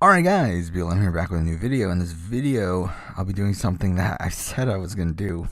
Alright guys, I'm here back with a new video. In this video, I'll be doing something that I said I was going to do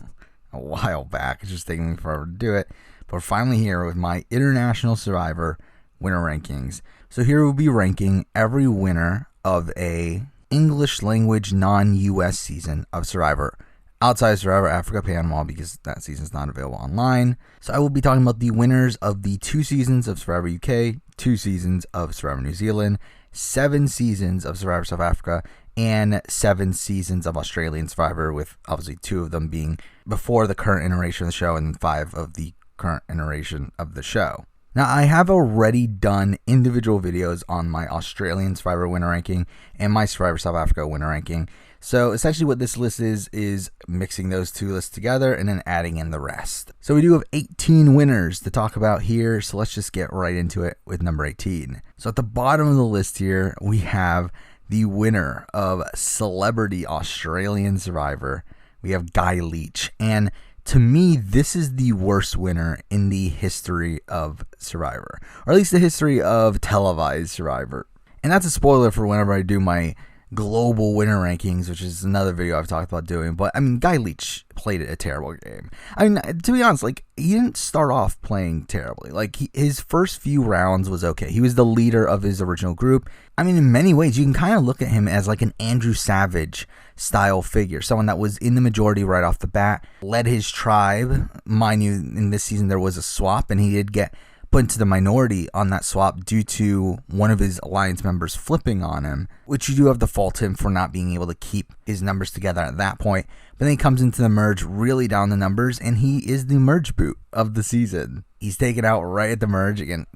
a while back. It's just taking me forever to do it. But we're finally here with my International Survivor winner rankings. So here we'll be ranking every winner of a English language non-US season of Survivor. Outside Survivor Africa, Panama, because that season's not available online. So I will be talking about the winners of the 2 seasons of Survivor UK, 2 seasons of Survivor New Zealand, 7 seasons of Survivor South Africa, and 7 seasons of Australian Survivor, with obviously 2 of them being before the current iteration of the show and 5 of the current iteration of the show. Now, I have already done individual videos on my Australian Survivor winner ranking and my Survivor South Africa winner ranking. So essentially what this list is mixing those 2 lists together and then adding in the rest. So we do have 18 winners to talk about here, so let's just get right into it with number 18. So at the bottom of the list here, we have the winner of Celebrity Australian Survivor. We have Guy Leech, and to me, this is the worst winner in the history of Survivor, or at least the history of televised Survivor. And that's a spoiler for whenever I do my global winner rankings, which is another video I've talked about doing. But I mean, Guy Leech played a terrible game. I mean, to be honest, like, he didn't start off playing terribly. Like, his first few rounds was okay. He was the leader of his original group. I mean, in many ways, you can kind of look at him as like an Andrew Savage style figure, someone that was in the majority right off the bat, led his tribe. Mind you, in this season there was a swap, and he did get put into the minority on that swap due to one of his alliance members flipping on him, which you do have to fault him for not being able to keep his numbers together at that point. But then he comes into the merge really down the numbers, and he is the merge boot of the season. He's taken out right at the merge, again,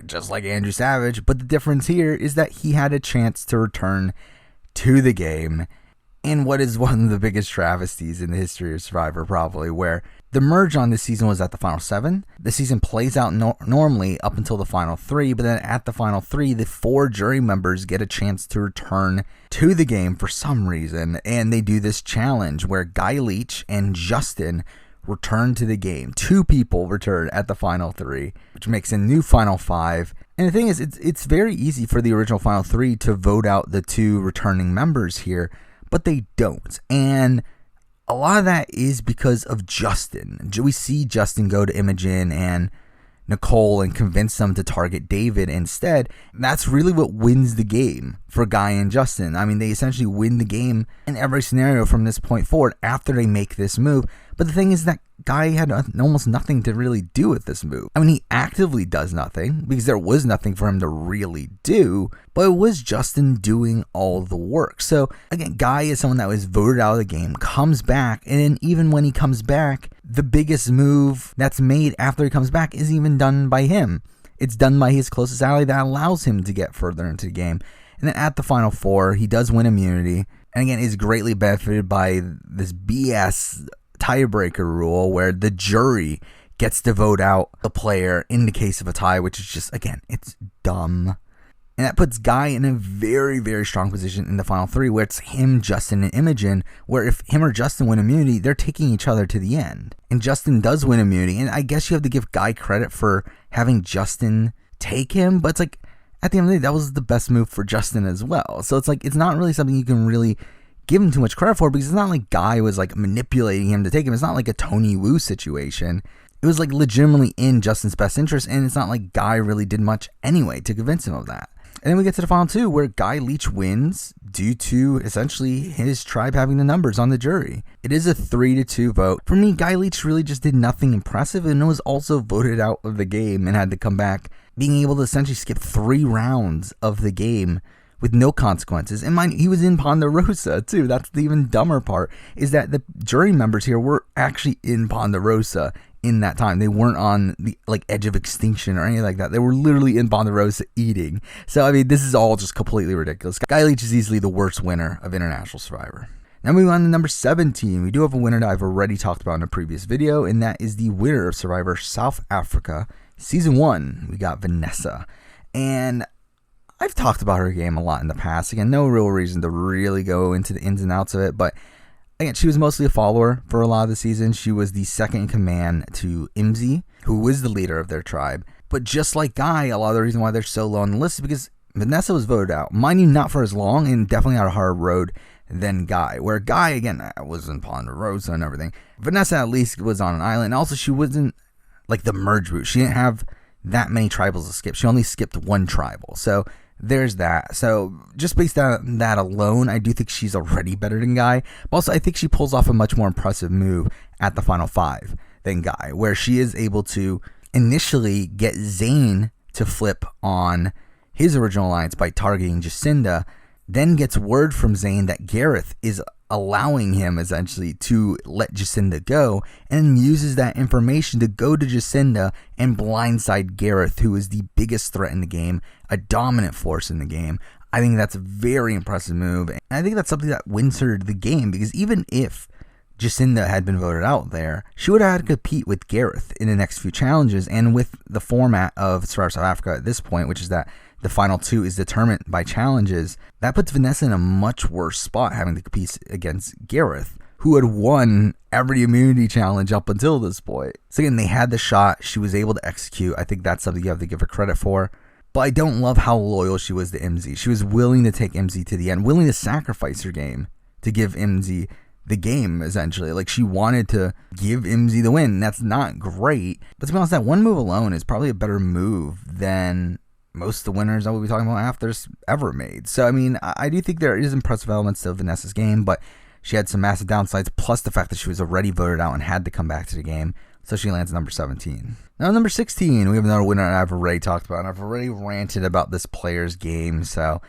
just like Andrew Savage, but the difference here is that he had a chance to return to the game in what is one of the biggest travesties in the history of Survivor, probably, where the merge on this season was at the final 7. The season plays out normally up until the final 3, but then at the final 3, the 4 jury members get a chance to return to the game for some reason, and they do this challenge where Guy Leech and Justin return to the game. 2 people return at the final 3, which makes a new final 5. And the thing is, it's very easy for the original final 3 to vote out the 2 returning members here, but they don't. And a lot of that is because of Justin. We see Justin go to Imogen and Nicole and convince them to target David instead. That's really what wins the game for Guy and Justin. I mean, they essentially win the game in every scenario from this point forward after they make this move. But the thing is that Guy had almost nothing to really do with this move. I mean, he actively does nothing because there was nothing for him to really do, but it was Justin doing all the work. So again, Guy is someone that was voted out of the game, comes back, and then even when he comes back, the biggest move that's made after he comes back isn't even done by him. It's done by his closest ally that allows him to get further into the game. And then at the final 4, he does win immunity, and again is greatly benefited by this BS tiebreaker rule where the jury gets to vote out the player in the case of a tie, which is just, again, it's dumb. And that puts Guy in a very, very strong position in the final 3, where it's him, Justin, and Imogen, where if him or Justin win immunity, they're taking each other to the end. And Justin does win immunity, and I guess you have to give Guy credit for having Justin take him, but it's like, at the end of the day, that was the best move for Justin as well. So it's like, it's not really something you can really give him too much credit for, because it's not like Guy was like manipulating him to take him. It's not like a Tony Wu situation. It was like legitimately in Justin's best interest, and it's not like Guy really did much anyway to convince him of that. And then we get to the final 2, where Guy Leech wins due to essentially his tribe having the numbers on the jury. It is a 3-2 vote. For me, Guy Leech really just did nothing impressive, and was also voted out of the game and had to come back, being able to essentially skip 3 rounds of the game with no consequences. And mind, he was in Ponderosa too. That's the even dumber part, is that the jury members here were actually in Ponderosa in that time. They weren't on the edge of extinction or anything like that. They were literally in Ponderosa eating. So I mean, this is all just completely ridiculous. Guy Leech is easily the worst winner of International Survivor. Now moving on to number 17, we do have a winner that I've already talked about in a previous video, and that is the winner of Survivor South Africa Season 1. We got VANESSA. And I've talked about her game a lot in the past. Again, no real reason to really go into the ins and outs of it, but again, she was mostly a follower for a lot of the season. She was the second in command to Imzi, who was the leader of their tribe. But just like Guy, a lot of the reason why they're so low on the list is because Vanessa was voted out. Mind you, not for as long and definitely on a harder road than Guy. Where Guy, again, was in Ponderosa and everything. Vanessa at least was on an island. Also, she wasn't like the merge route. She didn't have that many tribals to skip. She only skipped one tribal. So there's that. So just based on that alone, I do think she's already better than Guy. But also, I think she pulls off a much more impressive move at the final 5 than Guy, where she is able to initially get Zane to flip on his original alliance by targeting Jacinda, then gets word from Zane that Gareth is allowing him essentially to let Jacinda go, and uses that information to go to Jacinda and blindside Gareth, who is the biggest threat in the game, a dominant force in the game. I think that's a very impressive move, and I think that's something that wins her the game, because even if Jacinda had been voted out there, she would have had to compete with Gareth in the next few challenges, and with the format of Survivor South Africa at this point, which is that the final 2 is determined by challenges, that puts Vanessa in a much worse spot, having to compete against Gareth, who had won every immunity challenge up until this point. So again, they had the shot, she was able to execute. I think that's something you have to give her credit for. But I don't love how loyal she was to MZ. She was willing to take MZ to the end, willing to sacrifice her game to give MZ the game, essentially. Like, she wanted to give MZ the win. That's not great. But to be honest, that one move alone is probably a better move than most of the winners I will be talking about after's ever made. So, I mean, I do think there is impressive elements to Vanessa's game, but she had some massive downsides, plus the fact that she was already voted out and had to come back to the game. So she lands number 17. Now, number 16, we have another winner I've already talked about, and I've already ranted about this player's game, so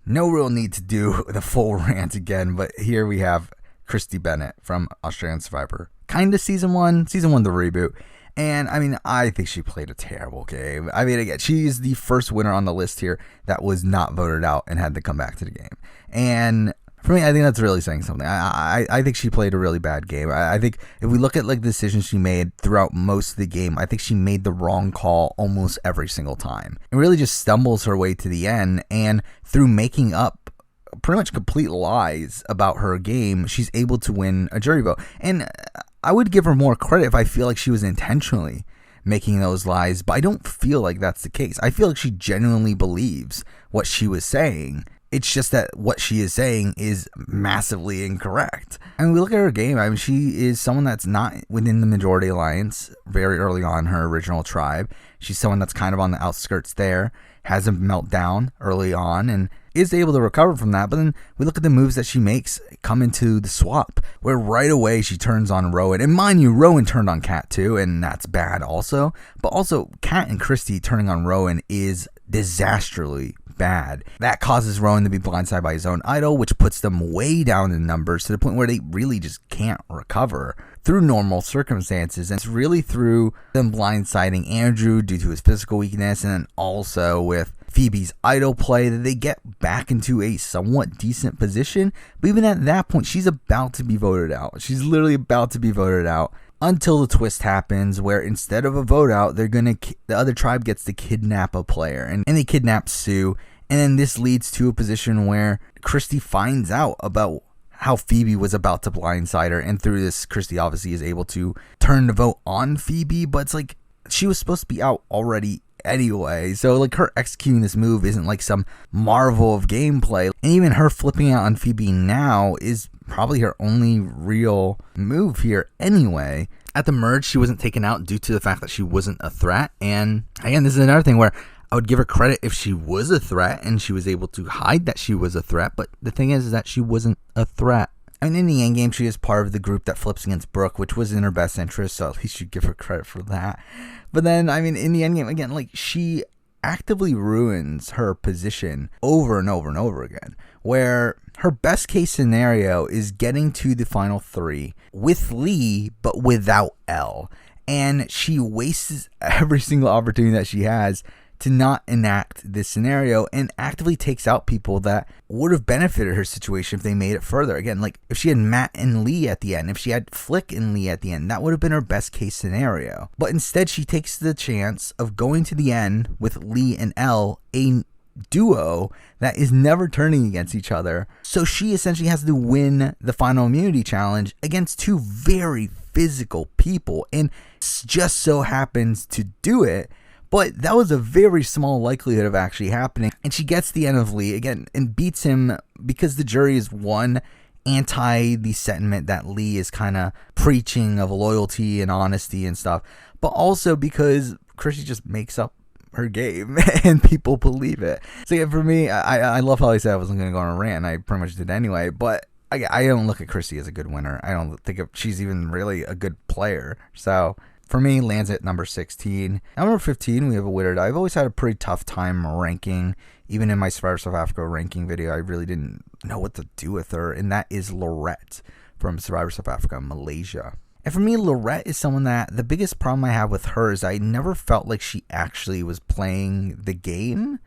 no real need to do the full rant again, but here we have KRISTIE BENNETT from Australian Survivor. Kind of season 1 the reboot. And, I mean, I think she played a terrible game. I mean, again, she's the first winner on the list here that was not voted out and had to come back to the game. And for me, I think that's really saying something. I think she played a really bad game. I think if we look at like the decisions she made throughout most of the game, I think she made the wrong call almost every single time. It really just stumbles her way to the end, and through making up pretty much complete lies about her game, she's able to win a jury vote. And I would give her more credit if I feel like she was intentionally making those lies, but I don't feel like that's the case. I feel like she genuinely believes what she was saying. It's just that what she is saying is massively incorrect. And we look at her game, I mean, she is someone that's not within the majority alliance very early on her original tribe. She's someone that's kind of on the outskirts there, has a meltdown early on, and is able to recover from that. But then we look at the moves that she makes come into the swap, where right away she turns on Rowan. And mind you, Rowan turned on Kat too, and that's bad also. But also, Kat and KRISTIE turning on Rowan is disastrously bad. That causes Rowan to be blindsided by his own idol, which puts them way down in numbers to the point where they really just can't recover through normal circumstances. And it's really through them blindsiding Andrew due to his physical weakness, and then also with Phoebe's idol play, that they get back into a somewhat decent position. But even at that point, she's about to be voted out. She's literally about to be voted out, until the twist happens where instead of a vote out, the other tribe gets to kidnap a player, and they kidnap Sue. And then this leads to a position where KRISTIE finds out about how Phoebe was about to blindside her, and through this, KRISTIE obviously is able to turn the vote on Phoebe, but it's like she was supposed to be out already anyway. So like her executing this move isn't like some marvel of gameplay, and even her flipping out on Phoebe now is probably her only real move here anyway. At the merge, she wasn't taken out due to the fact that she wasn't a threat. And again, this is another thing where I would give her credit if she was a threat and she was able to hide that she was a threat, but the thing is that she wasn't a threat. I mean, in the end game, she is part of the group that flips against Brooke, which was in her best interest, so at least you give her credit for that. But then, I mean, in the end game, again, like, she actively ruins her position over and over and over again, where her best case scenario is getting to the final 3 with Lee, but without Elle. And she wastes every single opportunity that she has to not enact this scenario, and actively takes out people that would have benefited her situation if they made it further. Again, like if she had Matt and Lee at the end, if she had Flick and Lee at the end, that would have been her best case scenario. But instead, she takes the chance of going to the end with Lee and Elle, a duo that is never turning against each other. So she essentially has to win the final immunity challenge against 2 very physical people, and just so happens to do it But that was a very small likelihood of actually happening. And she gets the end of Lee again and beats him because the jury is one, anti the sentiment that Lee is kind of preaching of loyalty and honesty and stuff, but also because KRISTIE just makes up her game and people believe it. So yeah, for me, I love how I said I wasn't going to go on a rant. I pretty much did anyway, but I don't look at KRISTIE as a good winner. I don't think she's even really a good player. So for me, lands at number 16. Number 15, we have a winner that I've always had a pretty tough time ranking. Even in my Survivor South Africa ranking video, I really didn't know what to do with her, and that is Lorette from Survivor South Africa, Malaysia. And for me, Lorette is someone that the biggest problem I have with her is I never felt like she actually was playing the game.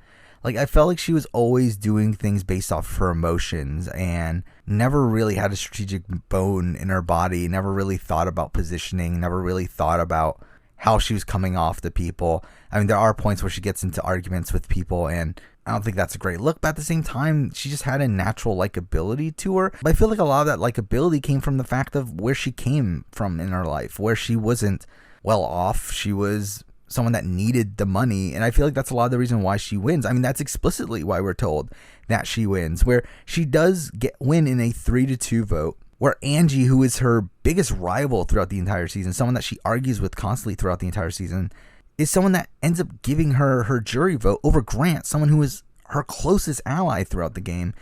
Like, I felt like she was always doing things based off of her emotions and never really had a strategic bone in her body, never really thought about positioning, never really thought about how she was coming off to people. I mean, there are points where she gets into arguments with people, and I don't think that's a great look, but at the same time, she just had a natural likability to her. But I feel like a lot of that likability came from the fact of where she came from in her life, where she wasn't well off. She was someone that needed the money, and I feel like that's a lot of the reason why she wins. I mean, that's explicitly why we're told that she wins, where she does win in a 3-2 vote, where Angie, who is her biggest rival throughout the entire season, someone that she argues with constantly throughout the entire season, is someone that ends up giving her her jury vote over Grant, someone who is her closest ally throughout the game,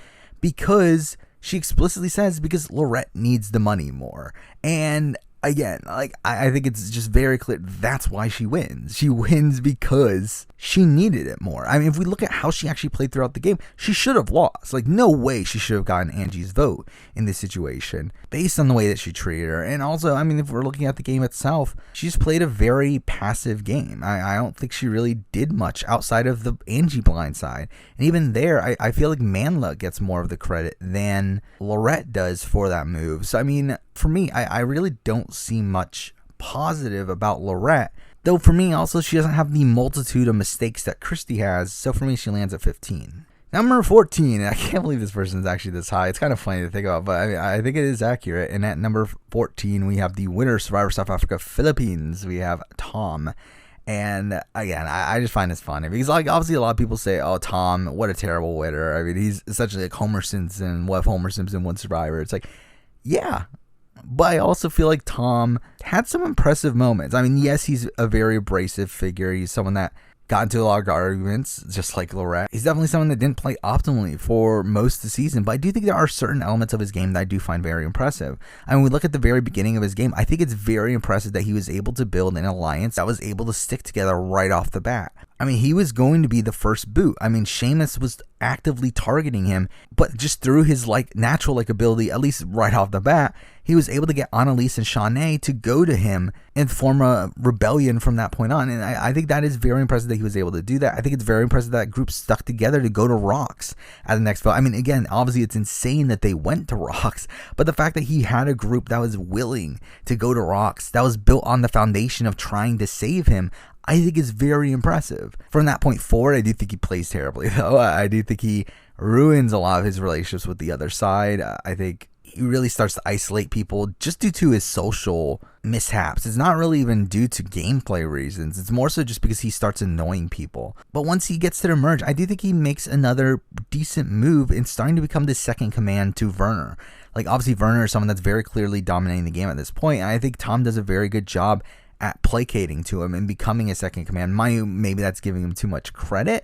because she explicitly says because Lorette needs the money more. And again, like, I think it's just very clear that's why she wins. She wins because she needed it more. I mean, if we look at how she actually played throughout the game, she should have lost. Like, no way she should have gotten Angie's vote in this situation based on the way that she treated her. And also, I mean, if we're looking at the game itself, she just played a very passive game. I don't think she really did much outside of the Angie blind side. And even there, I feel like Manla gets more of the credit than Lorette does for that move. So, I mean, for me, I really don't see much positive about Lorette. Though for me, also, she doesn't have the multitude of mistakes that KRISTIE has. So for me, she lands at 15. Number 14, I can't believe this person is actually this high. It's kind of funny to think about, but I think it is accurate. And at number 14, we have the winner of Survivor South Africa Philippines. We have Tom. And again, I just find this funny because, like, obviously a lot of people say, oh, Tom, what a terrible winner. I mean, he's essentially like Homer Simpson. What if Homer Simpson won Survivor? It's like, yeah. But I also feel like Tom had some impressive moments. I mean, yes, he's a very abrasive figure. He's someone that got into a lot of arguments, just like Lorette. He's definitely someone that didn't play optimally for most of the season, but I do think there are certain elements of his game that I do find very impressive. I mean, we look at the very beginning of his game, I think it's very impressive that he was able to build an alliance that was able to stick together right off the bat. I mean, he was going to be the first boot. I mean, Sheamus was actively targeting him, but just through his natural ability, at least right off the bat, he was able to get Annalise and Shanae to go to him and form a rebellion from that point on. And I think that is very impressive that he was able to do that. I think it's very impressive that group stuck together to go to Rocks at the next vote. I mean, again, obviously it's insane that they went to Rocks, but the fact that he had a group that was willing to go to Rocks, that was built on the foundation of trying to save him, I think is very impressive. From that point forward, I do think he plays terribly, though. I do think he ruins a lot of his relationships with the other side. I think he really starts to isolate people just due to his social mishaps. It's not really even due to gameplay reasons. It's more so just because he starts annoying people. But once he gets to the merge, I do think he makes another decent move in starting to become the second command to Werner. Like, obviously, Werner is someone that's very clearly dominating the game at this point, and I think Tom does a very good job at placating to him and becoming a second command. Mind you, maybe that's giving him too much credit,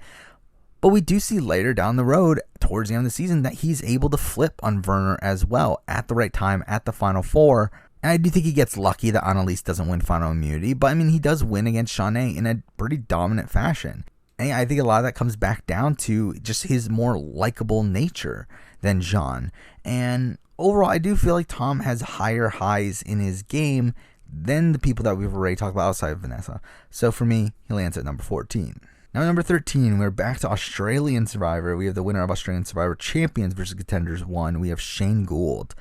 but we do see later down the road, towards the end of the season, that he's able to flip on Werner as well at the right time at the Final Four. And I do think he gets lucky that Annalise doesn't win Final Immunity, but I mean, he does win against Shanae in a pretty dominant fashion. And I think a lot of that comes back down to just his more likable nature than Jean. And overall, I do feel like Tom has higher highs in his game than the people that we've already talked about outside of Vanessa. So for me, he lands at number 14. Now, number 13, we're back to Australian Survivor. We have the winner of Australian Survivor Champions versus Contenders 1. We have Shane Gould.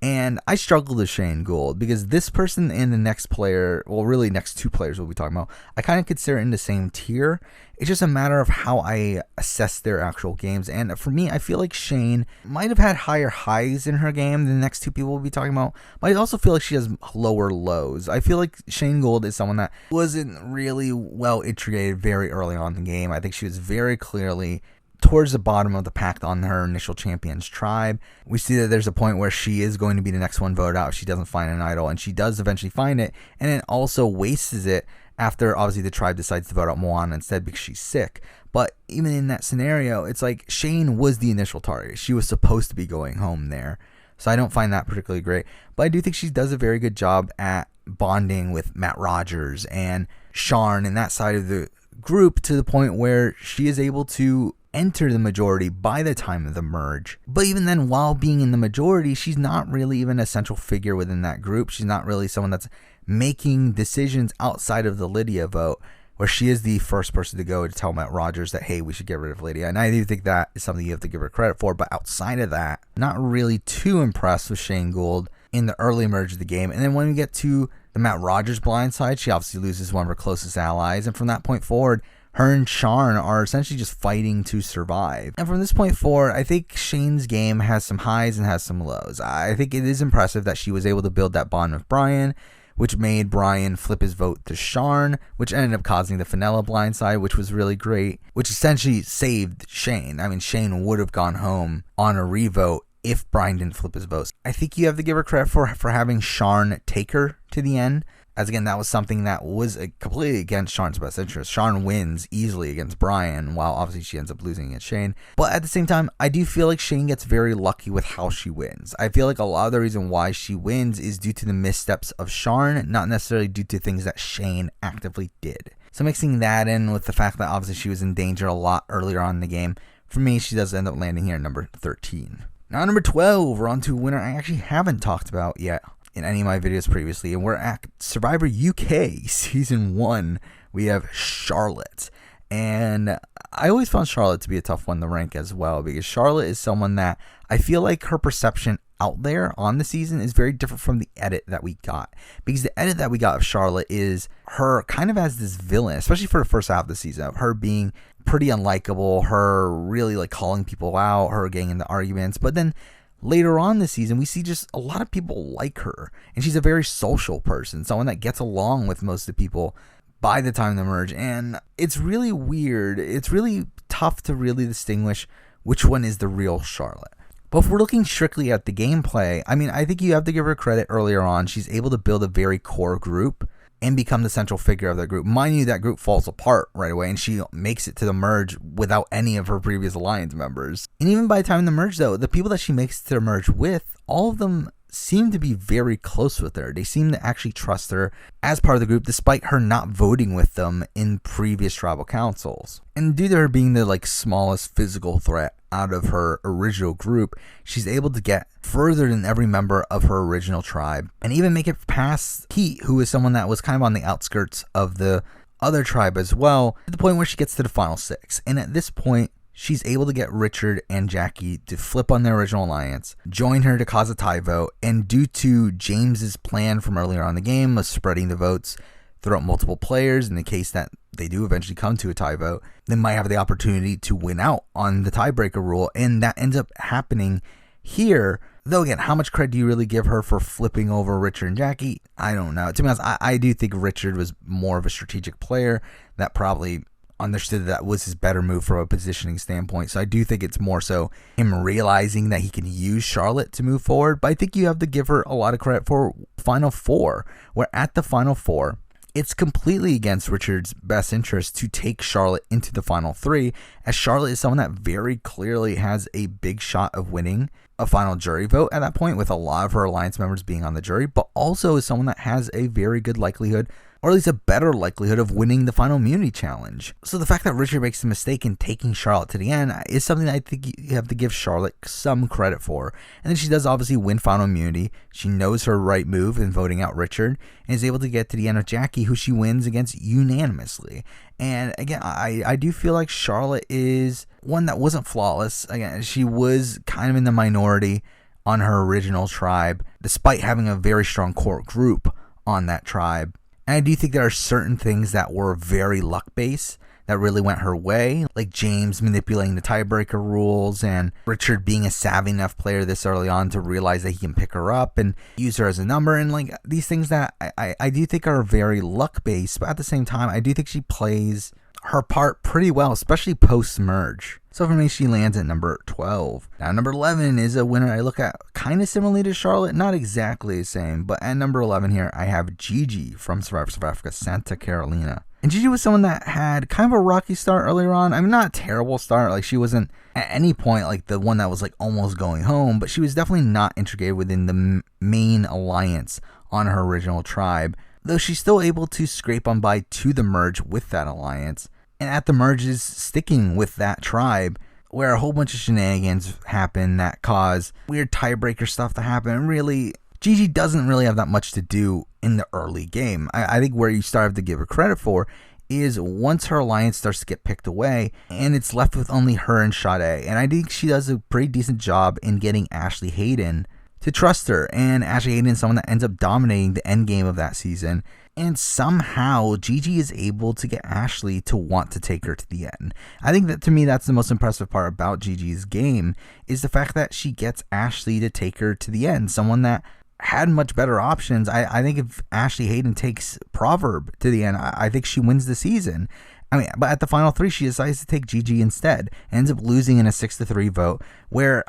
And I struggled with Shane Gould because this person and the next player, well, really next two players we'll be talking about, I kind of consider in the same tier. It's just a matter of how I assess their actual games. And for me, I feel like Shane might have had higher highs in her game than the next two people we'll be talking about. But I also feel like she has lower lows. I feel like Shane Gould is someone that wasn't really well integrated very early on in the game. I think she was very clearly towards the bottom of the pack on her initial champions tribe. We see that there's a point where she is going to be the next one voted out if she doesn't find an idol, and she does eventually find it, and then also wastes it after obviously the tribe decides to vote out Moana instead because she's sick. But even in that scenario, it's like Shane was the initial target. She was supposed to be going home there. So I don't find that particularly great. But I do think she does a very good job at bonding with Matt Rogers and Sharn and that side of the group to the point where she is able to enter the majority by the time of the merge. But even then, while being in the majority, she's not really even a central figure within that group. She's not really someone that's making decisions outside of the Lydia vote, where she is the first person to go to tell Matt Rogers that, hey, we should get rid of Lydia. And I do think that is something you have to give her credit for. But outside of that, not really too impressed with Shane Gould in the early merge of the game. And then when we get to the Matt Rogers blind side, she obviously loses one of her closest allies. And from that point forward, her and Sharn are essentially just fighting to survive. And from this point forward, I think Shane's game has some highs and has some lows. I think it is impressive that she was able to build that bond with Brian, which made Brian flip his vote to Sharn, which ended up causing the Fenella blindside, which was really great, which essentially saved Shane. I mean, Shane would have gone home on a revote if Brian didn't flip his votes. I think you have to give her credit for having Sharn take her to the end. As again, that was something that was completely against Sharn's best interest. Sharn wins easily against Brian, while obviously she ends up losing against Shane. But at the same time, I do feel like Shane gets very lucky with how she wins. I feel like a lot of the reason why she wins is due to the missteps of Sharn, not necessarily due to things that Shane actively did. So mixing that in with the fact that obviously she was in danger a lot earlier on in the game, for me, she does end up landing here at number 13. Now, number 12, we're on to a winner I actually haven't talked about yet in any of my videos previously, and we're at Survivor UK Season 1. We have Charlotte, and I always found Charlotte to be a tough one to rank as well, because Charlotte is someone that I feel like her perception out there on the season is very different from the edit that we got, because the edit that we got of Charlotte is her kind of as this villain, especially for the first half of the season, of her being pretty unlikable, her really like calling people out, her getting into arguments. But then later on this season, we see just a lot of people like her, and she's a very social person, someone that gets along with most of the people by the time they merge. And it's really weird. It's really tough to really distinguish which one is the real Charlotte. But if we're looking strictly at the gameplay, I mean, I think you have to give her credit earlier on. She's able to build a very core group and become the central figure of that group. Mind you, that group falls apart right away, and she makes it to the merge without any of her previous alliance members. And even by the time of the merge, though, the people that she makes it to the merge with, all of them seem to be very close with her. They seem to actually trust her as part of the group, despite her not voting with them in previous tribal councils. And due to her being the smallest physical threat out of her original group, she's able to get further than every member of her original tribe, and even make it past Heat, who is someone that was kind of on the outskirts of the other tribe as well, to the point where she gets to the final 6. And at this point, she's able to get Richard and Jackie to flip on their original alliance, join her to cause a tie vote, and due to James's plan from earlier on in the game of spreading the votes throughout multiple players, in the case that they do eventually come to a tie vote, they might have the opportunity to win out on the tiebreaker rule, and that ends up happening here. Though again, how much credit do you really give her for flipping over Richard and Jackie? I don't know. To be honest, I do think Richard was more of a strategic player that probably understood that was his better move from a positioning standpoint. So I do think it's more so him realizing that he can use Charlotte to move forward. But I think you have to give her a lot of credit for Final 4, where at the Final 4, it's completely against Richard's best interest to take Charlotte into the Final 3, as Charlotte is someone that very clearly has a big shot of winning a final jury vote at that point, with a lot of her alliance members being on the jury, but also is someone that has a very good likelihood, or at least a better likelihood, of winning the final immunity challenge. So the fact that Richard makes a mistake in taking Charlotte to the end is something that I think you have to give Charlotte some credit for. And then she does obviously win final immunity. She knows her right move in voting out Richard, and is able to get to the end of Jackie, who she wins against unanimously. And again, I do feel like Charlotte is one that wasn't flawless. Again, she was kind of in the minority on her original tribe, despite having a very strong core group on that tribe. And I do think there are certain things that were very luck-based that really went her way, like James manipulating the tiebreaker rules and Richard being a savvy enough player this early on to realize that he can pick her up and use her as a number, and like these things that I do think are very luck-based, but at the same time, I do think she plays her part pretty well, especially post-merge. So for me, she lands at number 12. Now, number 11 is a winner I look at kind of similarly to Charlotte, not exactly the same, but at number 11 here, I have GIGI from Survivor South Africa, Santa Carolina. And GIGI was someone that had kind of a rocky start earlier on. I mean, not a terrible start. Like, she wasn't at any point like the one that was like almost going home, but she was definitely not integrated within the main alliance on her original tribe, though she's still able to scrape on by to the merge with that alliance. And at the merges, sticking with that tribe, where a whole bunch of shenanigans happen that cause weird tiebreaker stuff to happen. And really, GIGI doesn't really have that much to do in the early game. I think where you start to give her credit for is once her alliance starts to get picked away, and it's left with only her and Sade. And I think she does a pretty decent job in getting Ashley Hayden to trust her. And Ashley Hayden is someone that ends up dominating the end game of that season. And somehow GIGI is able to get Ashley to want to take her to the end. I think that to me, that's the most impressive part about GIGI's game, is the fact that she gets Ashley to take her to the end. Someone that had much better options. I think if Ashley Hayden takes Proverb to the end, I think she wins the season. I mean, but at the final three, she decides to take GIGI instead, ends up losing in a 6-3 vote, where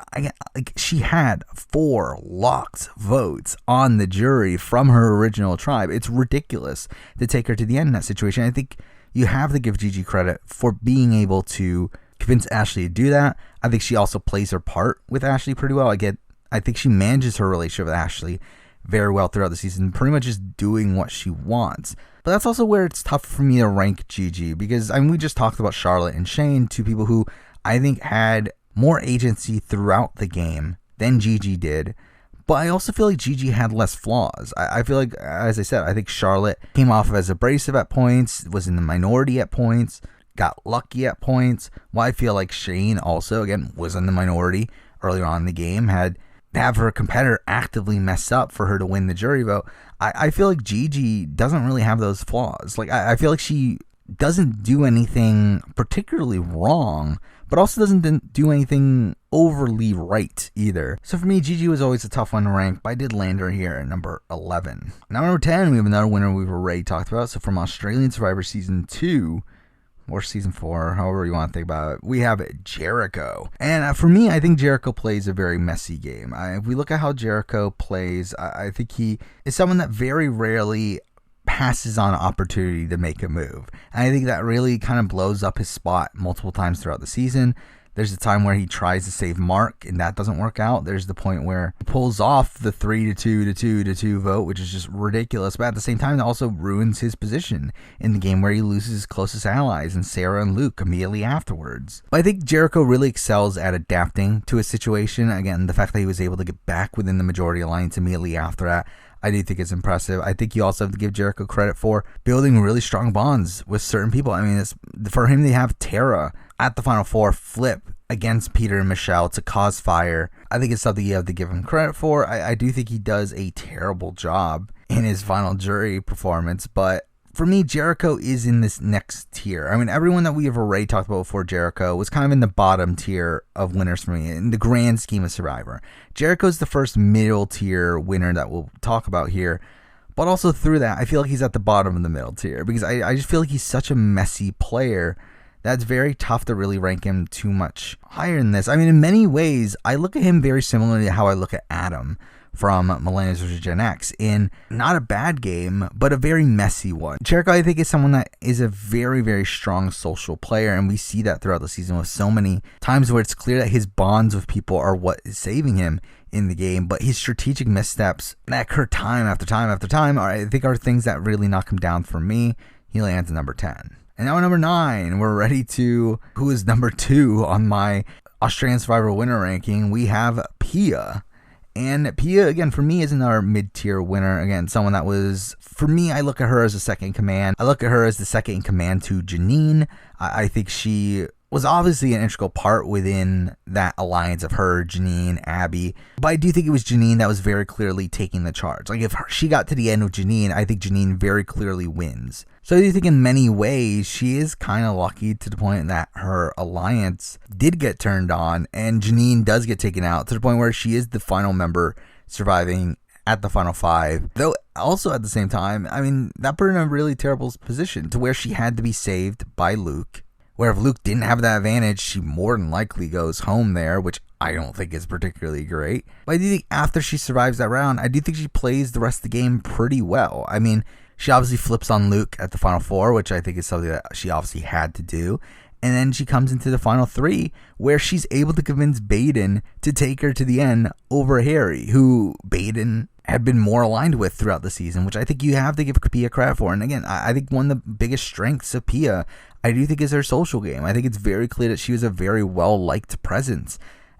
she had 4 locked votes on the jury from her original tribe. It's ridiculous to take her to the end in that situation. I think you have to give GIGI credit for being able to convince Ashley to do that. I think she also plays her part with Ashley pretty well. I think she manages her relationship with Ashley very well throughout the season, pretty much just doing what she wants. But that's also where it's tough for me to rank GIGI, because I mean, we just talked about Charlotte and Shane, two people who I think had more agency throughout the game than GIGI did. But I also feel like GIGI had less flaws. I feel like, as I said, I think Charlotte came off as abrasive at points, was in the minority at points, got lucky at points. While I feel like Shane also, again, was in the minority earlier on in the game, had have her competitor actively mess up for her to win the jury vote. I feel like GIGI doesn't really have those flaws. Like, I feel like she doesn't do anything particularly wrong, but also doesn't do anything overly right either. So for me, GIGI was always a tough one to rank, but I did land her here at number 11. Now, number 10, we have another winner we've already talked about. So from Australian Survivor Season 2, or Season 4, however you want to think about it, we have Jericho. And for me, I think Jericho plays a very messy game. If we look at how Jericho plays, I think he is someone that very rarely passes on an opportunity to make a move. And I think that really kind of blows up his spot multiple times throughout the season. There's a time where he tries to save Mark, and that doesn't work out. There's the point where he pulls off the 3-2 vote, which is just ridiculous. But at the same time, it also ruins his position in the game, where he loses his closest allies, and Sarah and Luke immediately afterwards. But I think Jericho really excels at adapting to a situation. Again, the fact that he was able to get back within the majority alliance immediately after that, I do think it's impressive. I think you also have to give Jericho credit for building really strong bonds with certain people. I mean, it's for him to have Tara at the Final Four flip against Peter and Michelle to cause fire. I think it's something you have to give him credit for. I do think he does a terrible job in his final jury performance, but for me, Jericho is in this next tier. I mean, everyone that we have already talked about before Jericho was kind of in the bottom tier of winners for me in the grand scheme of Survivor. Jericho's the first middle tier winner that we'll talk about here. But also through that, I feel like he's at the bottom of the middle tier, because I just feel like he's such a messy player that's very tough to really rank him too much higher than this. I mean, in many ways, I look at him very similarly to how I look at Adam from Millennials vs. Gen X, in not a bad game, but a very messy one. Jericho, I think, is someone that is a very, very strong social player, and we see that throughout the season with so many times where it's clear that his bonds with people are what is saving him in the game, but his strategic missteps that occur time after time after time I think are things that really knock him down for me. He lands at number 10. And now at number 9, we're ready to, who is number 2 on my Australian Survivor winner ranking, we have Pia. And Pia, again, for me, is another mid-tier winner. Again, someone that was, for me, I look at her as a second in command. I look at her as the second in command to Janine. I think she was obviously an integral part within that alliance of her, Janine, Abby. But I do think it was Janine that was very clearly taking the charge. Like, if she got to the end with Janine, I think Janine very clearly wins. So I do think in many ways, she is kind of lucky to the point that her alliance did get turned on, and Janine does get taken out to the point where she is the final member surviving at the final 5. Though also at the same time, I mean, that put her in a really terrible position to where she had to be saved by Luke. Where if Luke didn't have that advantage, she more than likely goes home there, which I don't think is particularly great. But I do think after she survives that round, I do think she plays the rest of the game pretty well. I mean, she obviously flips on Luke at the final 4, which I think is something that she obviously had to do. And then she comes into the final 3, where she's able to convince Baden to take her to the end over Harry, who Baden had been more aligned with throughout the season, which I think you have to give Pia credit for. And again, I think one of the biggest strengths of Pia, I do think, is her social game. I think it's very clear that she was a very well-liked presence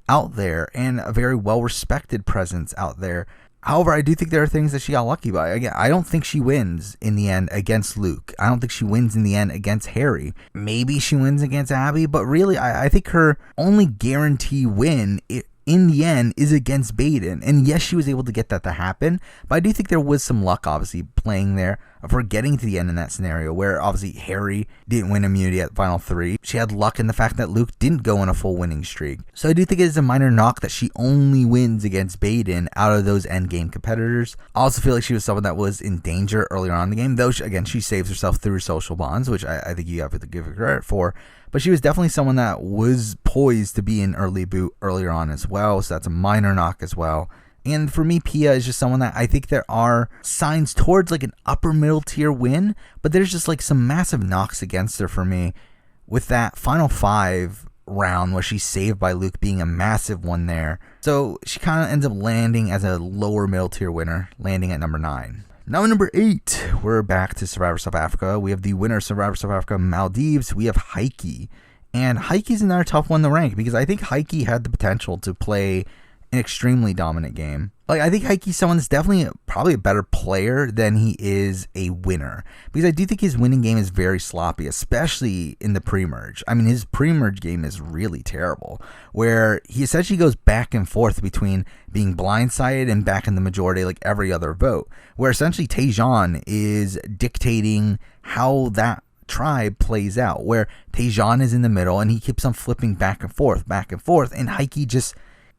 out there and a very well-respected presence out there. However, I do think there are things that she got lucky by. Again, I don't think she wins in the end against Luke. I don't think she wins in the end against Harry. Maybe she wins against Abby, but really, I think her only guarantee win in the end is against Baden. And yes, she was able to get that to happen, but I do think there was some luck obviously playing there of her getting to the end in that scenario where obviously Harry didn't win immunity at the final 3. She had luck in the fact that Luke didn't go on a full winning streak. So I do think it is a minor knock that she only wins against Baden out of those endgame competitors. I also feel like she was someone that was in danger earlier on in the game, though again, she saves herself through social bonds, which I think you have to give her credit for. But she was definitely someone that was poised to be an early boot earlier on as well. So that's a minor knock as well. And for me, Pia is just someone that I think there are signs towards like an upper middle tier win, but there's just like some massive knocks against her for me with that final 5 round where she's saved by Luke being a massive one there. So she kind of ends up landing as a lower middle tier winner, landing at number 9. Now, number 8, we're back to Survivor South Africa. We have the winner of Survivor South Africa, Maldives. We have HYKIE. And HYKIE's another tough one to rank because I think HYKIE had the potential to play an extremely dominant game. Like, I think HYKIE's someone that's definitely probably a better player than he is a winner. Because I do think his winning game is very sloppy, especially in the pre-merge. I mean, his pre-merge game is really terrible, where he essentially goes back and forth between being blindsided and back in the majority like every other vote, where essentially Taejon is dictating how that tribe plays out, where Taejon is in the middle and he keeps on flipping back and forth, and HYKIE just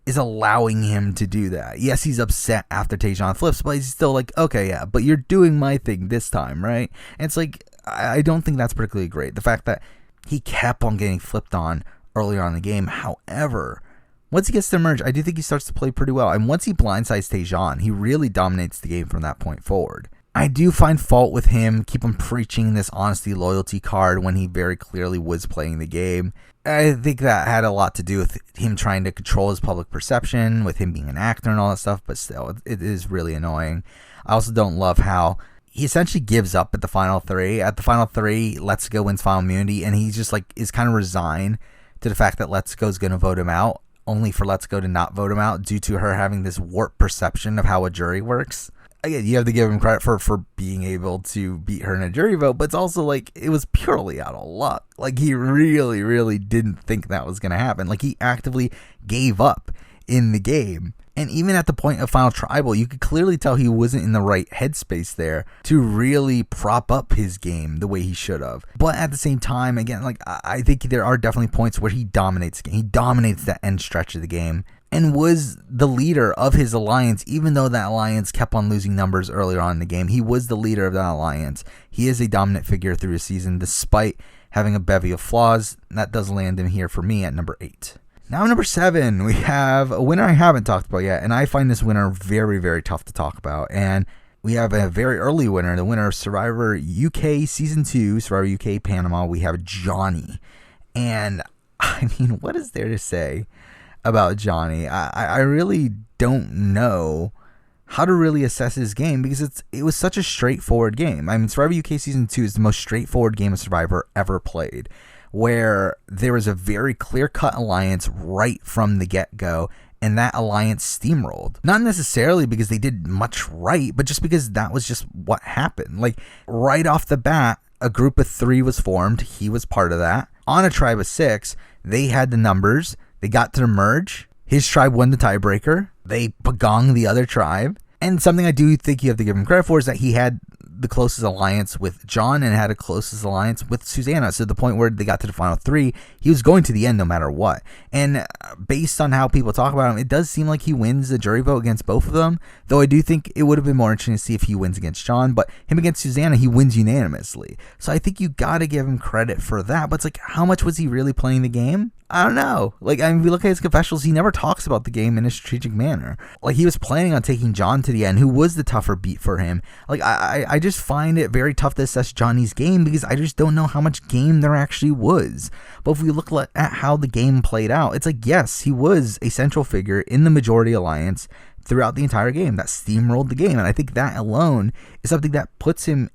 is allowing him to do that. Yes, he's upset after Taejon flips, but he's still like, okay, yeah, but you're doing my thing this time, right? And it's like, I don't think that's particularly great. The fact that he kept on getting flipped on earlier on in the game. However, once he gets to merge, I do think he starts to play pretty well. And once he blindsides Taejon, he really dominates the game from that point forward. I do find fault with him, keep on preaching this honesty, loyalty card when he very clearly was playing the game. I think that had a lot to do with him trying to control his public perception, with him being an actor and all that stuff, but still, it is really annoying. I also don't love how he essentially gives up at the final 3. At the final 3, Let's Go wins final immunity, and he's just like, is kind of resigned to the fact that Let's Go is going to vote him out, only for Let's Go to not vote him out due to her having this warped perception of how a jury works. Again, you have to give him credit for being able to beat her in a jury vote, but it's also like it was purely out of luck. Like, he really, really didn't think that was going to happen. Like, he actively gave up in the game. And even at the point of Final Tribal, you could clearly tell he wasn't in the right headspace there to really prop up his game the way he should have. But at the same time, again, like, I think there are definitely points where he dominates the game. He dominates that end stretch of the game and was the leader of his alliance, even though that alliance kept on losing numbers earlier on in the game. He was the leader of that alliance. He is a dominant figure through the season, despite having a bevy of flaws. That does land him here for me at number 8. Now, number 7, we have a winner I haven't talked about yet, and I find this winner very, very tough to talk about. And we have a very early winner, the winner of Survivor UK Season 2, Survivor UK Panama. We have Johnny. And, I mean, what is there to say about Johnny? I really don't know how to really assess his game because it was such a straightforward game. I mean, Survivor UK Season 2 is the most straightforward game of Survivor ever played, where there was a very clear-cut alliance right from the get-go, and that alliance steamrolled. Not necessarily because they did much right, but just because that was just what happened. Like, right off the bat, a group of 3 was formed. He was part of that. on a tribe of 6, they had the numbers. They got to the merge. His tribe won the tiebreaker. They pagonged the other tribe. And something I do think you have to give him credit for is that he had the closest alliance with John and had a closest alliance with Susanna. So the point where they got to the final 3, he was going to the end no matter what. And based on how people talk about him, it does seem like he wins the jury vote against both of them. Though I do think it would have been more interesting to see if he wins against John. But him against Susanna, he wins unanimously. So I think you got to give him credit for that. But it's like, how much was he really playing the game? I don't know. Like, I mean, if we look at his confessionals, he never talks about the game in a strategic manner. Like, he was planning on taking John to the end, who was the tougher beat for him. Like, I just find it very tough to assess Johnny's game because I just don't know how much game there actually was. But if we look at how the game played out, it's like, yes, he was a central figure in the majority alliance throughout the entire game. That steamrolled the game. And I think that alone is something that puts him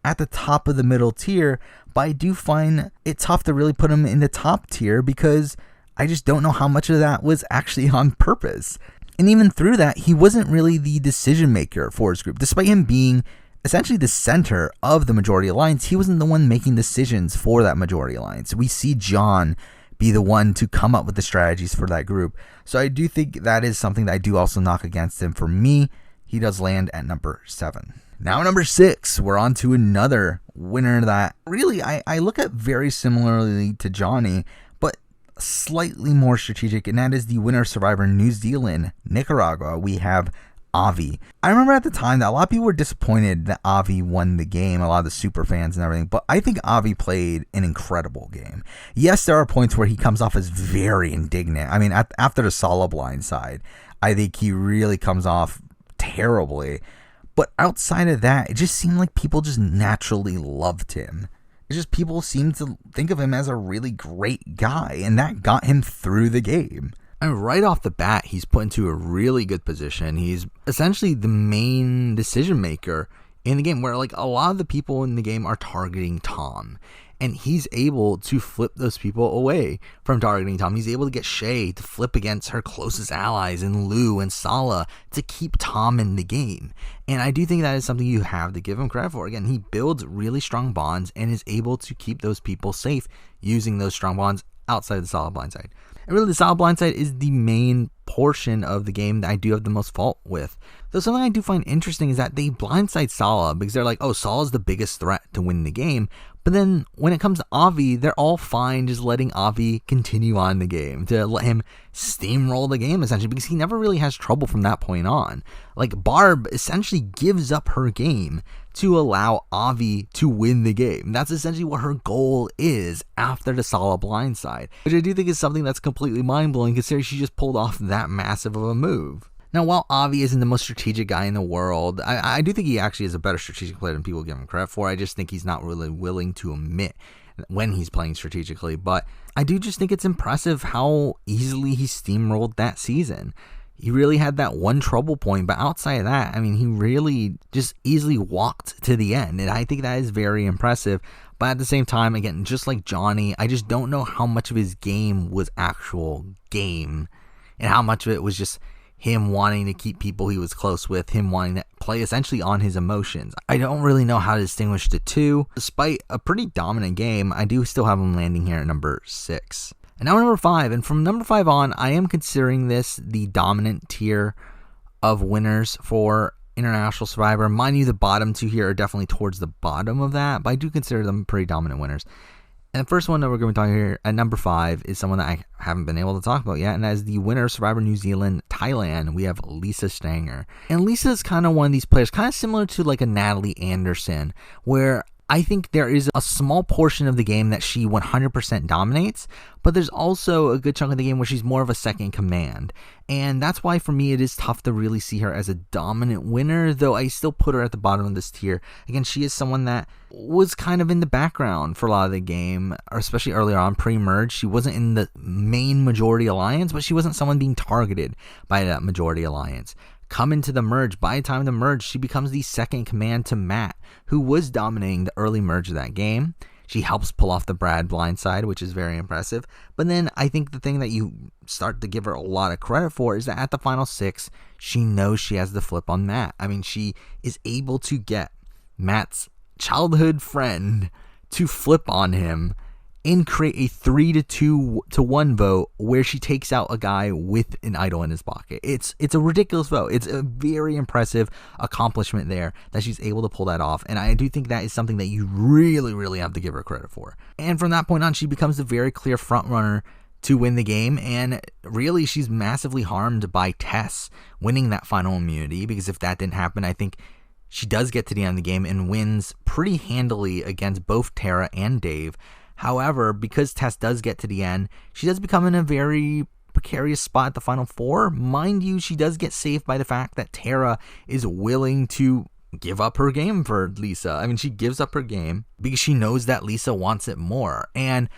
at the top of the middle tier, but I do find it tough to really put him in the top tier because I just don't know how much of that was actually on purpose. And even through that, he wasn't really the decision maker for his group. Despite him being essentially the center of the majority alliance, he wasn't the one making decisions for that majority alliance. We see John be the one to come up with the strategies for that group. So I do think that is something that I do also knock against him. For me, he does land at number 7. Now number 6, we're on to another winner that really I look at very similarly to Johnny, but slightly more strategic, and that is the winner survivor New Zealand, Nicaragua. We have Avi. I remember at the time that a lot of people were disappointed that Avi won the game, a lot of the super fans and everything, but I think Avi played an incredible game. Yes, there are points where he comes off as very indignant. I mean, after the Sala blindside, I think he really comes off terribly. But outside of that, it just seemed like people just naturally loved him. It's just people seemed to think of him as a really great guy, and that got him through the game. And right off the bat, he's put into a really good position. He's essentially the main decision maker in the game, where like a lot of the people in the game are targeting Tom. And he's able to flip those people away from targeting Tom. He's able to get Shay to flip against her closest allies in Lou and Sala to keep Tom in the game. And I do think that is something you have to give him credit for. Again, he builds really strong bonds and is able to keep those people safe using those strong bonds outside of the Sala blindside. And really, the Sala blindside is the main portion of the game that I do have the most fault with. Though something I do find interesting is that they blindside Sala because they're like, oh, Sala's the biggest threat to win the game. But then when it comes to Avi, they're all fine just letting Avi continue on the game, to let him steamroll the game essentially, because he never really has trouble from that point on. Like, Barb essentially gives up her game to allow Avi to win the game. That's essentially what her goal is after the Sala blindside, which I do think is something that's completely mind-blowing considering she just pulled off that massive of a move. Now, while Avi isn't the most strategic guy in the world, I do think he actually is a better strategic player than people give him credit for. I just think he's not really willing to admit when he's playing strategically. But I do just think it's impressive how easily he steamrolled that season. He really had that one trouble point, but outside of that, I mean, he really just easily walked to the end. And I think that is very impressive. But at the same time, again, just like Johnny, I just don't know how much of his game was actual game and how much of it was just him wanting to keep people he was close with, him wanting to play essentially on his emotions. I don't really know how to distinguish the two. Despite a pretty dominant game, I do still have him landing here at number 6. And now number 5, and from number 5 on, I am considering this the dominant tier of winners for International Survivor. Mind you, the bottom 2 here are definitely towards the bottom of that, but I do consider them pretty dominant winners. And the first one that we're going to be talking here at number 5 is someone that I haven't been able to talk about yet, and that is the winner of Survivor New Zealand, Thailand. We have Lisa Stanger. And Lisa is kind of one of these players, kind of similar to like a Natalie Anderson, where I think there is a small portion of the game that she 100% dominates, but there's also a good chunk of the game where she's more of a second command. And that's why for me it is tough to really see her as a dominant winner, though I still put her at the bottom of this tier. Again, she is someone that was kind of in the background for a lot of the game, or especially earlier on pre-merge. She wasn't in the main majority alliance, but she wasn't someone being targeted by that majority alliance. Come into the merge. By the time of the merge, she becomes the second command to Matt, who was dominating the early merge of that game. She helps pull off the Brad blindside, which is very impressive. But then I think the thing that you start to give her a lot of credit for is that at the final 6, she knows she has the flip on Matt. I mean, she is able to get Matt's childhood friend to flip on him and create a 3-2-1 vote where she takes out a guy with an idol in his pocket. It's a ridiculous vote. It's a very impressive accomplishment there that she's able to pull that off, and I do think that is something that you really have to give her credit for. And from that point on, she becomes a very clear front runner to win the game, and really she's massively harmed by Tess winning that final immunity, because if that didn't happen, I think she does get to the end of the game and wins pretty handily against both Tara and Dave. However, because Tess does get to the end, she does become in a very precarious spot at the final 4. Mind you, she does get saved by the fact that Tara is willing to give up her game for Lisa. I mean, she gives up her game because she knows that Lisa wants it more. And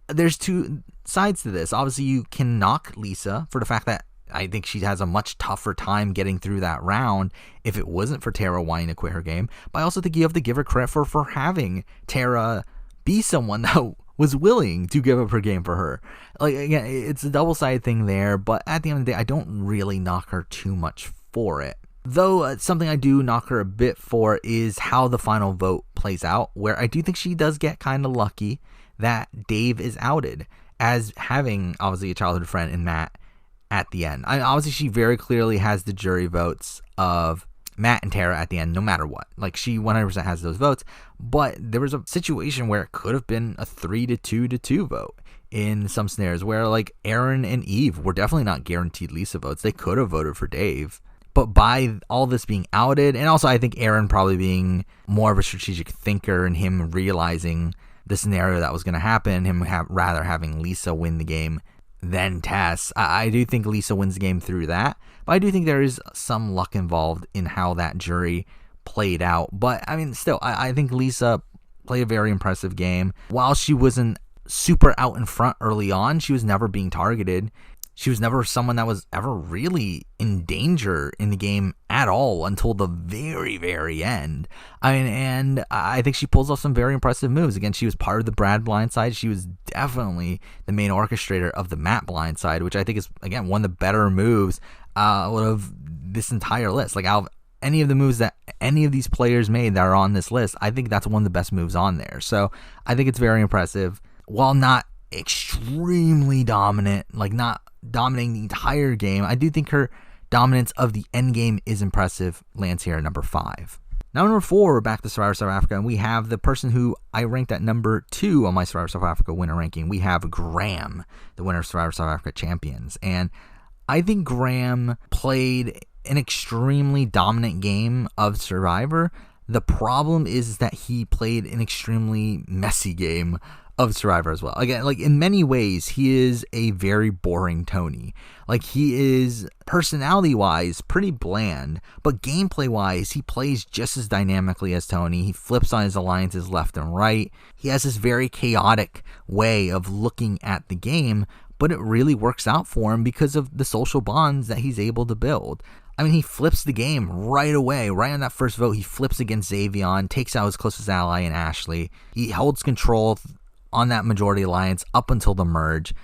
there's two sides to this. Obviously, you can knock Lisa for the fact that I think she has a much tougher time getting through that round if it wasn't for Tara wanting to quit her game. But I also think you have to give her credit for having Tara be someone that was willing to give up her game for her. Like, again, it's a double-sided thing there, but at the end of the day, I don't really knock her too much for it. Though something I do knock her a bit for is how the final vote plays out, where I do think she does get kind of lucky that Dave is outed as having, obviously, a childhood friend in Matt at the end. Obviously, she very clearly has the jury votes of Matt and Tara at the end, no matter what. Like, she 100% has those votes, but there was a situation where it could have been a 3-2 vote in some scenarios where, like, Aaron and Eve were definitely not guaranteed Lisa votes. They could have voted for Dave. But by all this being outed, and also I think Aaron probably being more of a strategic thinker and him realizing the scenario that was going to happen, him rather having Lisa win the game than Tess, I do think Lisa wins the game through that. But I do think there is some luck involved in how that jury played out. But, I mean, still, I think Lisa played a very impressive game. While she wasn't super out in front early on, she was never being targeted. She was never someone that was ever really in danger in the game at all until the very end. I mean, and I think she pulls off some very impressive moves. Again, she was part of the Brad blindside. She was definitely the main orchestrator of the Matt blindside, which I think is, again, one of the better moves out of this entire list. Like, out of any of the moves that any of these players made that are on this list, I think that's one of the best moves on there. So I think it's very impressive. While not extremely dominant, like not dominating the entire game, I do think her dominance of the end game is impressive. Lands here at number 5. Now, number 4, we're back to Survivor South Africa, and we have the person who I ranked at number 2 on my Survivor South Africa winner ranking. We have Graham, the winner of Survivor South Africa Champions. And I think Graham played an extremely dominant game of Survivor. The problem is that he played an extremely messy game of Survivor as well. Again, like, in many ways, he is a very boring Tony. Like, he is, personality-wise, pretty bland, but gameplay-wise, he plays just as dynamically as Tony. He flips on his alliances left and right. He has this very chaotic way of looking at the game, but it really works out for him because of the social bonds that he's able to build. I mean, he flips the game right away. Right on that first vote, he flips against Xavion, takes out his closest ally in Ashley. He holds control on that majority alliance up until the merge.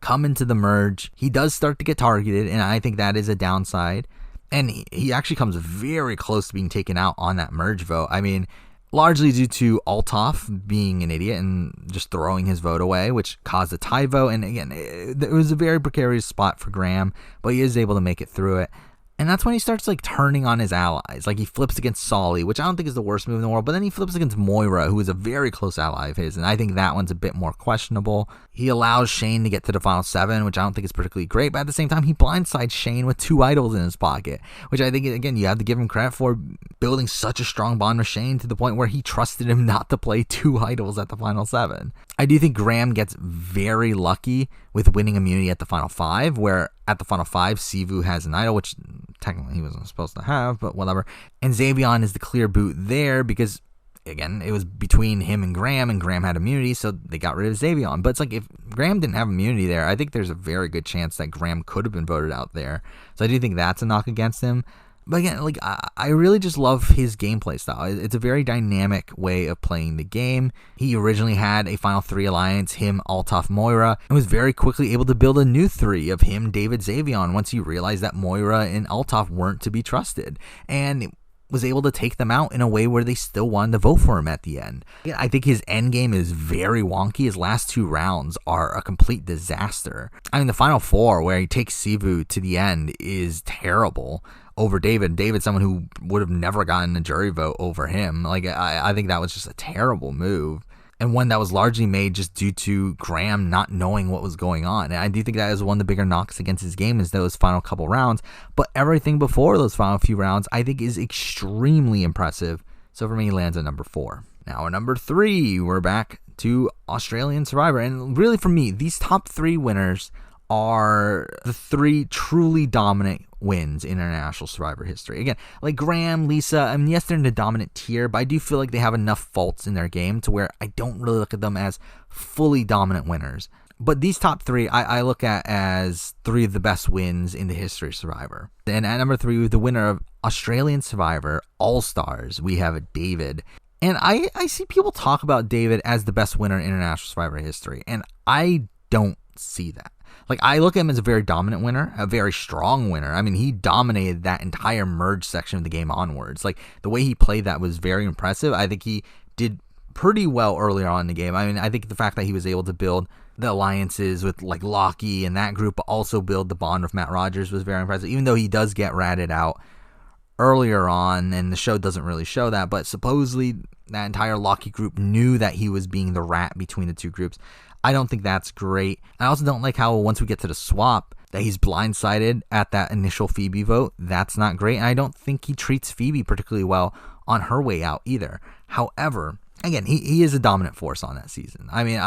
Come into the merge, he does start to get targeted, and I think that is a downside. And he actually comes very close to being taken out on that merge vote. I mean, largely due to Althoff being an idiot and just throwing his vote away, which caused a tie vote. And again, it was a very precarious spot for Graham, but he is able to make it through it. And that's when he starts, like, turning on his allies. Like, he flips against Solly, which I don't think is the worst move in the world, but then he flips against Moira, who is a very close ally of his, and I think that one's a bit more questionable. He allows Shane to get to the final 7, which I don't think is particularly great, but at the same time, he blindsides Shane with 2 idols in his pocket, which I think, again, you have to give him credit for building such a strong bond with Shane to the point where he trusted him not to play 2 idols at the final 7. I do think Graham gets very lucky with winning immunity at the final 5, where at the final 5, Sivu has an idol, which technically he wasn't supposed to have, but whatever. And Xavion is the clear boot there because, again, it was between him and Graham had immunity, so they got rid of Xavion. But it's like, if Graham didn't have immunity there, I think there's a very good chance that Graham could have been voted out there. So I do think that's a knock against him. But again, like, I really just love his gameplay style. It's a very dynamic way of playing the game. He originally had a final 3 alliance, him, Althoff, Moira, and was very quickly able to build a new 3 of him, David, Xavion, once he realized that Moira and Althoff weren't to be trusted. And was able to take them out in a way where they still wanted to vote for him at the end. I think his end game is very wonky. His last 2 rounds are a complete disaster. I mean, the final 4 where he takes Sivu to the end is terrible over David. David's someone who would have never gotten a jury vote over him. Like, I think that was just a terrible move, and one that was largely made just due to Graham not knowing what was going on. And I do think that is one of the bigger knocks against his game, is those final couple rounds. But everything before those final few rounds, I think, is extremely impressive. So for me, he lands at number 4. Now at number 3, we're back to Australian Survivor. And really for me, these top 3 winners are the 3 truly dominant wins in international Survivor history. Again, like Graham, Lisa, I mean, yes, they're in the dominant tier, but I do feel like they have enough faults in their game to where I don't really look at them as fully dominant winners. But these top 3, I look at as 3 of the best wins in the history of Survivor. And at number 3, the winner of Australian Survivor All-Stars, we have David. And I see people talk about David as the best winner in international Survivor history, and I don't see that. Like, I look at him as a very dominant winner, a very strong winner. I mean, he dominated that entire merge section of the game onwards. Like, the way he played that was very impressive. I think he did pretty well earlier on in the game. I mean, I think the fact that he was able to build the alliances with, like, Lockie and that group, but also build the bond with Matt Rogers was very impressive, even though he does get ratted out earlier on, and the show doesn't really show that, but supposedly that entire Lockie group knew that he was being the rat between the 2 groups. I don't think that's great. I also don't like how once we get to the swap that he's blindsided at that initial Phoebe vote. That's not great. And I don't think he treats Phoebe particularly well on her way out either. However, again, he is a dominant force on that season. I mean,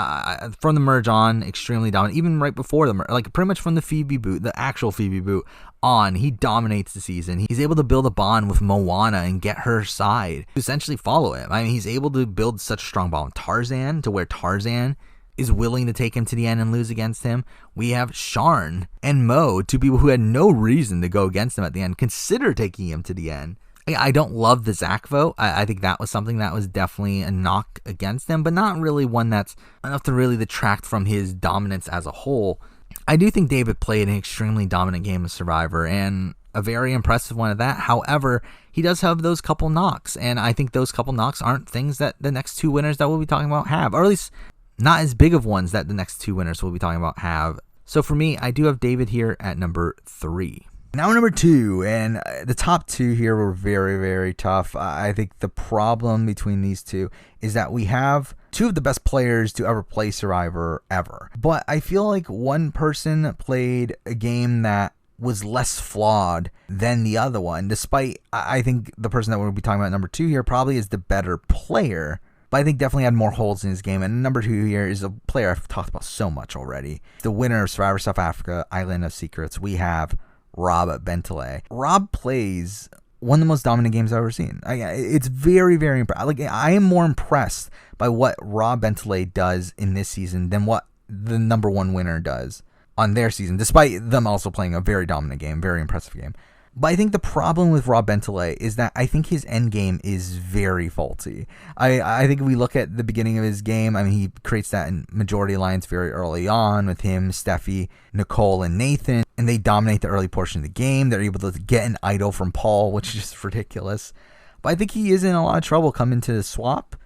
from the merge on, extremely dominant. Even right before the merge, like pretty much from the Phoebe boot, the actual Phoebe boot on, he dominates the season. He's able to build a bond with Moana and get her side to essentially follow him. I mean, he's able to build such a strong bond with Tarzan to where Tarzan is willing to take him to the end and lose against him. We have Sharn and Mo, 2 people who had no reason to go against him at the end, consider taking him to the end. I don't love the Zach vote. I think that was something that was definitely a knock against him, but not really one that's enough to really detract from his dominance as a whole. I do think David played an extremely dominant game of Survivor, and a very impressive one at that. However, he does have those couple knocks, and I think those couple knocks aren't things that the next 2 winners that we'll be talking about have, or at least not as big of ones that the next 2 winners we'll be talking about have. So for me, I do have David here at number 3. Now number 2, and the top 2 here were very, very tough. I think the problem between these 2 is that we have 2 of the best players to ever play Survivor ever. But I feel like one person played a game that was less flawed than the other one, despite I think the person that we'll be talking about at number 2 here probably is the better player. But I think definitely had more holes in his game. And number 2 here is a player I've talked about so much already. The winner of Survivor South Africa, Island of Secrets, we have Rob Bentele. Rob plays one of the most dominant games I've ever seen. It's very, very impressive. Like, I am more impressed by what Rob Bentele does in this season than what the number 1 winner does on their season, despite them also playing a very dominant game, very impressive game. But I think the problem with Rob Bentele is that I think his end game is very faulty. I think if we look at the beginning of his game, I mean, he creates that majority alliance very early on with him, Steffi, Nicole, and Nathan, and they dominate the early portion of the game. They're able to get an idol from Paul, which is just ridiculous. But I think he is in a lot of trouble coming to the swap.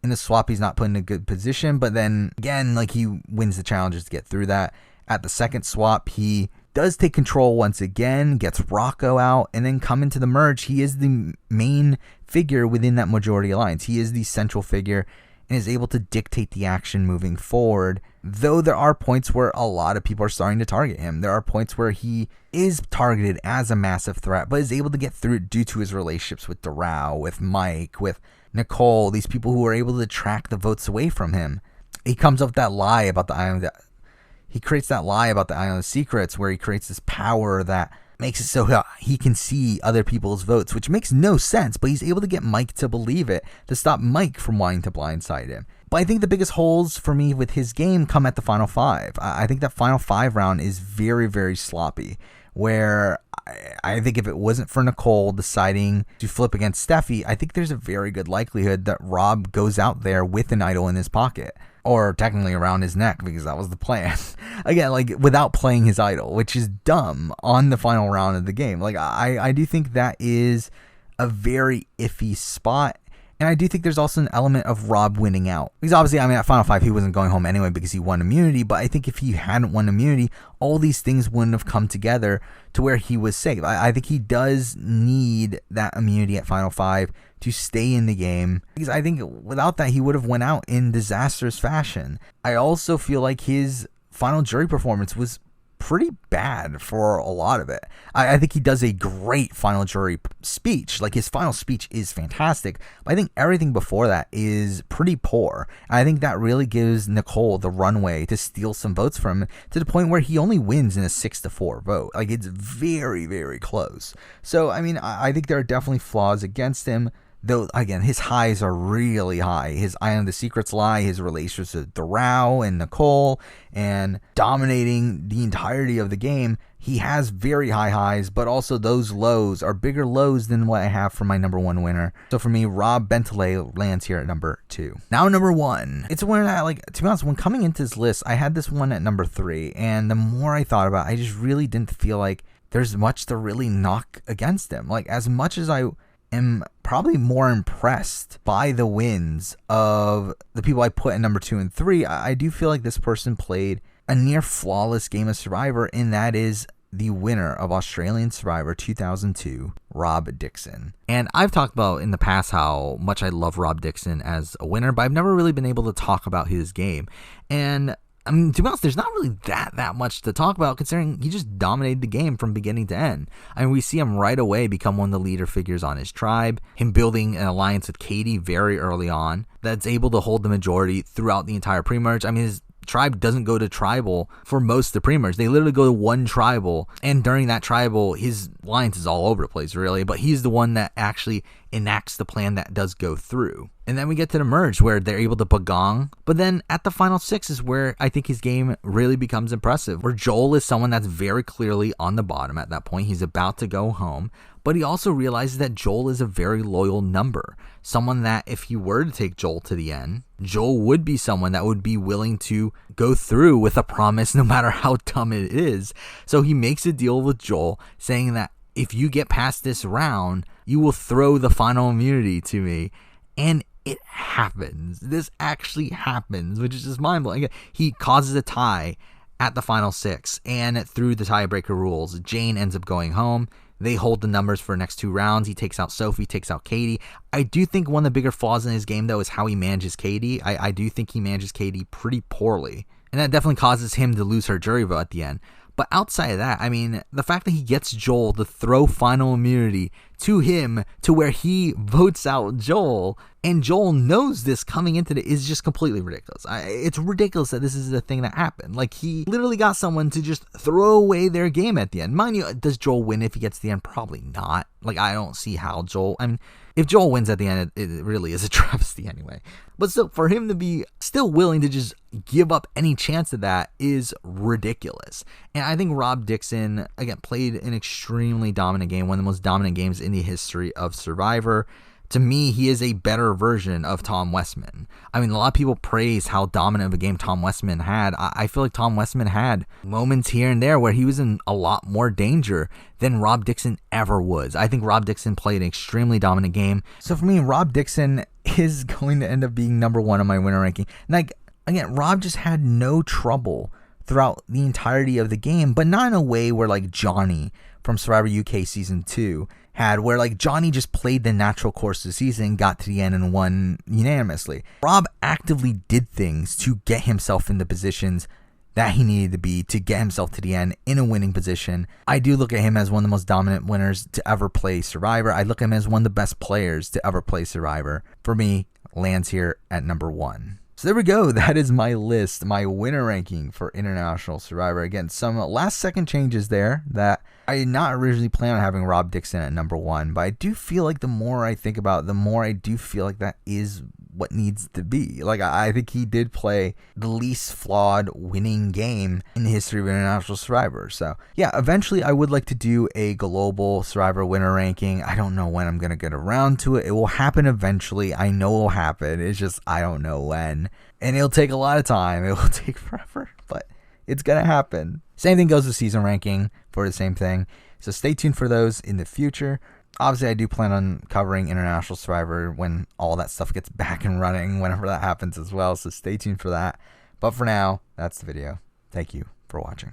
In the swap, he's not put in a good position, but then again, like, he wins the challenges to get through that. At the second swap, he does take control once again, gets Rocco out, and then come into the merge. He is the main figure within that majority alliance. He is the central figure and is able to dictate the action moving forward. Though there are points where a lot of people are starting to target him. There are points where he is targeted as a massive threat, but is able to get through it due to his relationships with Darao, with Mike, with Nicole, these people who are able to track the votes away from him. He comes up with that lie about the island. He creates that lie about the Island of Secrets where he creates this power that makes it so he can see other people's votes, which makes no sense, but he's able to get Mike to believe it to stop Mike from wanting to blindside him. But I think the biggest holes for me with his game come at the final 5. I think that final 5 round is very, very sloppy, where I think if it wasn't for Nicole deciding to flip against Steffi, I think there's a very good likelihood that Rob goes out there with an idol in his pocket. Or technically around his neck, because that was the plan. Again, like, without playing his idol, which is dumb on the final round of the game. Like, I do think that is a very iffy spot. And I do think there's also an element of Rob winning out. Because obviously, I mean, at Final 5, he wasn't going home anyway because he won immunity. But I think if he hadn't won immunity, all these things wouldn't have come together to where he was safe. I think he does need that immunity at Final 5 to stay in the game. Because I think without that, he would have went out in disastrous fashion. I also feel like his final jury performance was pretty bad for a lot of it. I think he does a great final jury speech. Like, his final speech is fantastic, but I think everything before that is pretty poor. And I think that really gives Nicole the runway to steal some votes from him to the point where he only wins in a 6-4 vote. Like, it's very, very close. So, I mean, I think there are definitely flaws against him. Though, again, his highs are really high. His Eye on the Secrets lie, his relations with Darao and Nicole, and dominating the entirety of the game. He has very high highs, but also those lows are bigger lows than what I have for my number 1 winner. So for me, Rob Bentele lands here at number 2. Now number 1. It's a winner that, like, to be honest, when coming into this list, I had this one at number 3, and the more I thought about it, I just really didn't feel like there's much to really knock against him. Like, as much as I am probably more impressed by the wins of the people I put in number 2 and 3, I do feel like this person played a near flawless game of Survivor, and that is the winner of Australian Survivor 2002, Rob Dixon. And I've talked about in the past how much I love Rob Dixon as a winner, but I've never really been able to talk about his game. And I mean, to be honest, there's not really that much to talk about, considering he just dominated the game from beginning to end. I mean, we see him right away become one of the leader figures on his tribe, him building an alliance with Katie very early on that's able to hold the majority throughout the entire pre-merge. I mean, his tribe doesn't go to tribal for most of the pre-merge. They literally go to one tribal, and during that tribal, his alliance is all over the place, really, but he's the one that actually enacts the plan that does go through. And then we get to the merge where they're able to bagong. But then at the final 6 is where I think his game really becomes impressive, where Joel is someone that's very clearly on the bottom at that point. He's about to go home, but he also realizes that Joel is a very loyal number. Someone that if he were to take Joel to the end, Joel would be someone that would be willing to go through with a promise no matter how dumb it is. So he makes a deal with Joel saying that if you get past this round, you will throw the final immunity to me. And it happens. This actually happens, which is just mind-blowing. He causes a tie at the final 6, and through the tiebreaker rules, Jane ends up going home. They hold the numbers for the next 2 rounds. He takes out Sophie, takes out Katie. I do think one of the bigger flaws in his game, though, is how he manages Katie. I do think he manages Katie pretty poorly, and that definitely causes him to lose her jury vote at the end. But outside of that, I mean, the fact that he gets Joel to throw final immunity to him to where he votes out Joel, and Joel knows this coming into it, is just completely ridiculous. It's ridiculous that this is the thing that happened. Like, he literally got someone to just throw away their game at the end. Mind you, does Joel win if he gets to the end? Probably not. Like, I don't see how Joel... I mean, if Joel wins at the end, it really is a travesty anyway. But still, for him to be still willing to just give up any chance of that is ridiculous. And I think Rob Dixon, again, played an extremely dominant game, one of the most dominant games in the history of Survivor. To me, he is a better version of Tom Westman. I mean, a lot of people praise how dominant of a game Tom Westman had. I feel like Tom Westman had moments here and there where he was in a lot more danger than Rob Dixon ever was. I think Rob Dixon played an extremely dominant game. So for me, Rob Dixon is going to end up being number 1 on my winner ranking. And like, again, Rob just had no trouble throughout the entirety of the game, but not in a way where like Johnny from Survivor UK Season 2 had, where like Johnny just played the natural course of the season, got to the end and won unanimously. Rob actively did things to get himself in the positions that he needed to be to get himself to the end in a winning position. I do look at him as one of the most dominant winners to ever play Survivor. I look at him as one of the best players to ever play Survivor. For me, lands here at number 1. So there we go. That is my list, my winner ranking for International Survivor. Again, some last second changes there that I did not originally plan on having Rob Dixon at number 1, but I do feel like the more I think about it, the more I do feel like that is what needs to be. Like, I think he did play the least flawed winning game in the history of International Survivor. So yeah, eventually I would like to do a global Survivor winner ranking. I don't know when I'm going to get around to it. It will happen eventually. I know it will happen. It's just, I don't know when. And it'll take a lot of time. It will take forever, but it's going to happen. Same thing goes with season ranking for the same thing. So stay tuned for those in the future. Obviously, I do plan on covering International Survivor when all that stuff gets back and running, whenever that happens as well, so stay tuned for that. But for now, that's the video. Thank you for watching.